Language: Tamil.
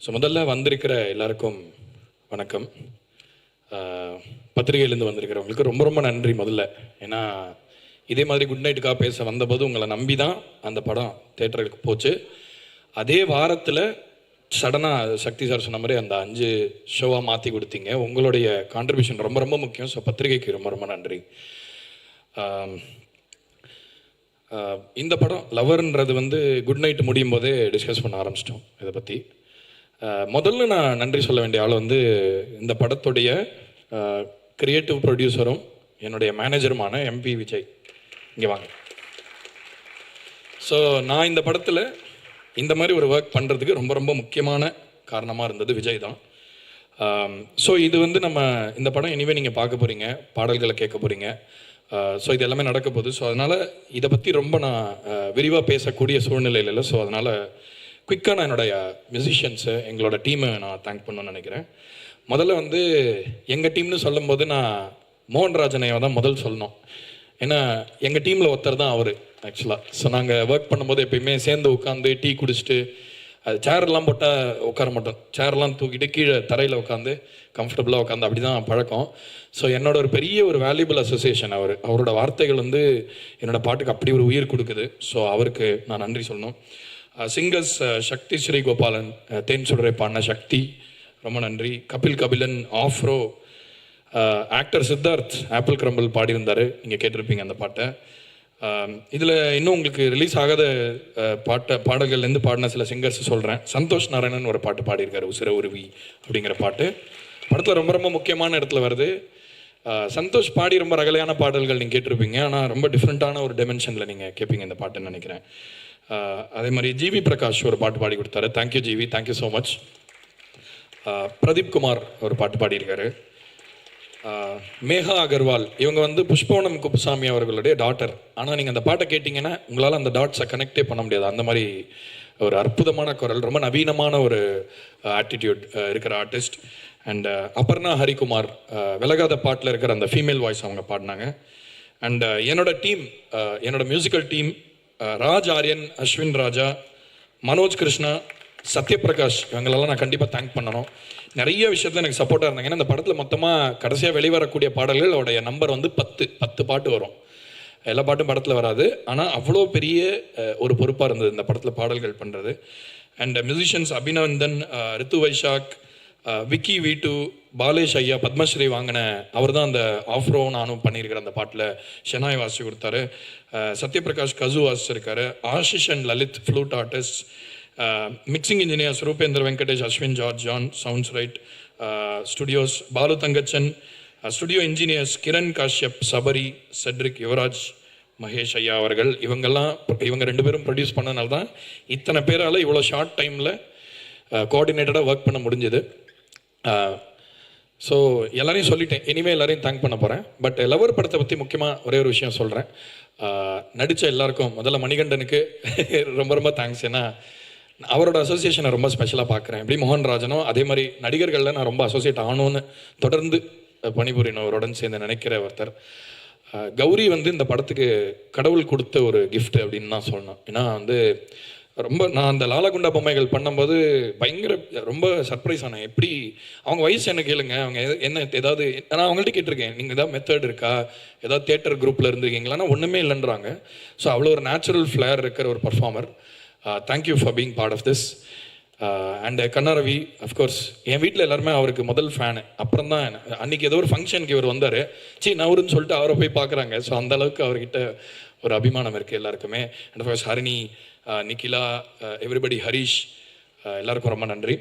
ஸோ முதல்ல வந்திருக்கிற எல்லாருக்கும் வணக்கம். பத்திரிகையிலேருந்து வந்திருக்கிறவங்களுக்கு ரொம்ப ரொம்ப நன்றி முதல்ல. ஏன்னா இதே மாதிரி குட் நைட்டுக்காக பேச வந்தபோது உங்களை நம்பி தான் அந்த படம் தேட்டருக்கு போச்சு. அதே வாரத்தில் சடனாக சக்தி சார் சொன்ன மாதிரி அந்த 5 ஷோவாக மாற்றி கொடுத்தீங்க. உங்களுடைய கான்ட்ரிபியூஷன் ரொம்ப ரொம்ப முக்கியம். ஸோ பத்திரிகைக்கு ரொம்ப ரொம்ப நன்றி. இந்த படம் லவர்ன்றது குட் நைட் முடியும் போதே டிஸ்கஸ் பண்ண ஆரம்பிச்சிட்டோம் இதை பற்றி. முதல்ல நான் நன்றி சொல்ல வேண்டிய ஆள் இந்த படத்துடைய கிரியேட்டிவ் ப்ரொடியூசரும் என்னுடைய மேனேஜருமான எம்பி விஜய். இங்கே வாங்க. ஸோ நான் இந்த படத்தில் இந்த மாதிரி ஒரு ஒர்க் பண்ணுறதுக்கு ரொம்ப ரொம்ப முக்கியமான காரணமாக இருந்தது விஜய் தான். ஸோ இது நம்ம இந்த படம் இனிமேல் நீங்கள் பார்க்க போகிறீங்க, பாடல்களை கேட்க போகிறீங்க. ஸோ இது எல்லாமே நடக்க போகுது. ஸோ அதனால் இதை பற்றி ரொம்ப நான் விரிவாக பேசக்கூடிய சூழ்நிலையில் இல்லை. ஸோ அதனால் குயிக்காக நான் என்னுடைய மியூசிஷியன்ஸு, எங்களோட டீமை நான் தேங்க் பண்ணணும்னு நினைக்கிறேன். முதல்ல எங்கள் டீம்னு சொல்லும்போது நான் மோகன்ராஜனையை தான் முதல் சொல்லணும். ஏன்னா எங்கள் டீமில் ஒருத்தர் தான் அவர் ஆக்சுவலாக. ஸோ நாங்கள் ஒர்க் பண்ணும்போது எப்பயுமே சேர்ந்து உட்காந்து டீ குடிச்சிட்டு, அது சேர்லாம் போட்டால் உட்கார மாட்டோம், சேர்லாம் தூக்கிட்டு கீழே தரையில் உட்காந்து கம்ஃபர்டபுளாக உட்காந்து அப்படி தான் பழக்கம். ஸோ என்னோட ஒரு பெரிய ஒரு வேல்யூபிள் அசோசியேஷன் அவரோட வார்த்தைகள் என்னோடய பாட்டுக்கு அப்படி ஒரு உயிர் கொடுக்குது. ஸோ அவருக்கு நான் நன்றி சொல்லணும். சிங்கர்ஸ் சக்தி ஸ்ரீ கோபாலன், தேன் சுடரை பாடின சக்தி, ரொம்ப நன்றி. Kabilan, Afro. Actor Siddharth apple crumble பாடியிருந்தார், நீங்கள் கேட்டிருப்பீங்க அந்த பாட்டை. இதில் இன்னும் உங்களுக்கு ரிலீஸ் ஆகாத பாடல்கள்லேருந்து பாடின சில சிங்கர்ஸ் சொல்கிறேன். சந்தோஷ் நாராயணன் ஒரு பாட்டு பாடியிருக்காரு, உசிர உருவி அப்படிங்கிற பாட்டு படத்தில் ரொம்ப ரொம்ப முக்கியமான இடத்துல வருது. சந்தோஷ் பாடி ரொம்ப ரகலையான பாடல்கள் நீங்கள் கேட்டிருப்பீங்க, ஆனால் ரொம்ப டிஃப்ரெண்ட்டான ஒரு டைமென்ஷனில் நீங்கள் கேட்பீங்க இந்த பாட்டுன்னு நினைக்கிறேன். அதே மாதிரி ஜிவி பிரகாஷ் ஒரு பாட்டு பாடி கொடுத்தாரு. Thank you GV, thank you so much. Pradeep Kumar ஒரு பாட்டு பாடியிருக்காரு. மேகா அகர்வால், இவங்க புஷ்பவனம் குப்புசாமி அவர்களுடைய டாட்டர். ஆனால் நீங்கள் அந்த பாட்டை கேட்டிங்கன்னா உங்களால் அந்த டாட்ஸை கனெக்டே பண்ண முடியாது. அந்த மாதிரி ஒரு அற்புதமான குரல், ரொம்ப நவீனமான ஒரு ஆட்டிடியூட் இருக்கிற ஆர்டிஸ்ட். அண்ட் அபர்ணா ஹரிகுமார், விலகாத பாட்டில் இருக்கிற அந்த ஃபீமேல் வாய்ஸ் அவங்க பாடினாங்க. அண்ட் என்னோட டீம், என்னோட மியூசிக்கல் டீம், ராஜ் ஆரியன், அஸ்வின் ராஜா, மனோஜ் கிருஷ்ணா, சத்யபிரகாஷ், இவங்களெல்லாம் நான் கண்டிப்பாக தேங்க் பண்ணணும். நிறைய விஷயத்தில் எனக்கு சப்போர்ட்டாக இருந்தாங்க. ஏன்னா இந்த படத்தில் மொத்தமாக கடைசியாக வெளிவரக்கூடிய பாடல்களோடைய நம்பர் 10 பாட்டு வரும். எல்லா பாட்டும் படத்தில் வராது, ஆனால் அவ்வளோ பெரிய ஒரு பொறுப்பாக இருந்தது இந்த படத்தில் பாடல்கள் பண்ணுறது. அண்ட் மியூசிஷியன்ஸ் அபிநந்தன், ரித்து வைஷாக், விக்கி வீட்டு, பாலேஷ் ஐயா, பத்மஸ்ரீ வாங்கின அவர் தான் அந்த ஆஃப்ரோ நானும் பண்ணியிருக்கிற அந்த பாட்டில் ஷெனாய் வாசி கொடுத்தாரு. சத்யபிரகாஷ் கசு வாசிச்சிருக்காரு. Ashish and Lalit flute artist. Mixing engineers Rupender Venkatesh, Ashwin George, John sounds right studios, Balu Thangachan. Studio engineers Kiran Kashyap, Sabari, Cedric, Yuvraj, Mahesh ஐயா அவர்கள். இவங்க 2 பேரும் ப்ரொடியூஸ் பண்ணனால தான் இத்தனை பேரால் இவ்வளோ ஷார்ட் டைமில் கோஆர்டினேட்டடாக ஒர்க் பண்ண முடிஞ்சது. ஸோ எல்லாரையும் சொல்லிட்டேன், இனிமேல் எல்லாரையும் தேங்க் பண்ண போகிறேன். பட் லவர் படத்தை பற்றி முக்கியமாக ஒரே ஒரு விஷயம் சொல்கிறேன். நடித்த எல்லாருக்கும் முதல்ல மணிகண்டனுக்கு ரொம்ப ரொம்ப தேங்க்ஸ். ஏன்னா அவரோட அசோசியேஷனை ரொம்ப ஸ்பெஷலாக பார்க்குறேன். எப்படி மோகன்ராஜனோ அதே மாதிரி நடிகர்களில் நான் ரொம்ப அசோசியேட் ஆகணும்னு தொடர்ந்து பணிபுரியினவருடன் சேர்ந்து நினைக்கிற ஒருத்தர். கௌரி இந்த படத்துக்கு கடவுள் கொடுத்த ஒரு கிஃப்ட் அப்படின்னு நான் சொல்லணும். ஏன்னா ரொம்ப நான் அந்த லாலகுண்டா பொம்மைகள் பண்ணும்போது பயங்கர ரொம்ப சர்ப்ரைஸ் ஆனேன். எப்படி அவங்க வயசு என்ன கேளுங்க, அவங்க என்ன ஏதாவது நான் அவங்கள்ட்ட கேட்டிருக்கேன், நீங்கள் ஏதாவது மெத்தட் இருக்கா, ஏதாவது தியேட்டர் குரூப்பில் இருந்திருக்கீங்களான்னா ஒன்றுமே இல்லைன்றாங்க. ஸோ அவ்வளோ ஒரு நேச்சுரல் ஃப்ளேர் இருக்கிற ஒரு performer. Thank you for being part of this. And Kannaravi, of course என் வீட்டில் எல்லாருமே அவருக்கு முதல் ஃபேனு. அப்புறம் தான் அன்றைக்கி ஏதோ ஒரு ஃபங்க்ஷனுக்கு இவர் வந்தார், நவருன்னு சொல்லிட்டு அவரை போய் பார்க்குறாங்க. ஸோ அந்தளவுக்கு அவர்கிட்ட ஒரு அபிமானம் இருக்குது எல்லாருக்குமே. And of course Harini, Nikhila, everybody, Harish, எல்லாருக்கும் ரொம்ப நன்றி.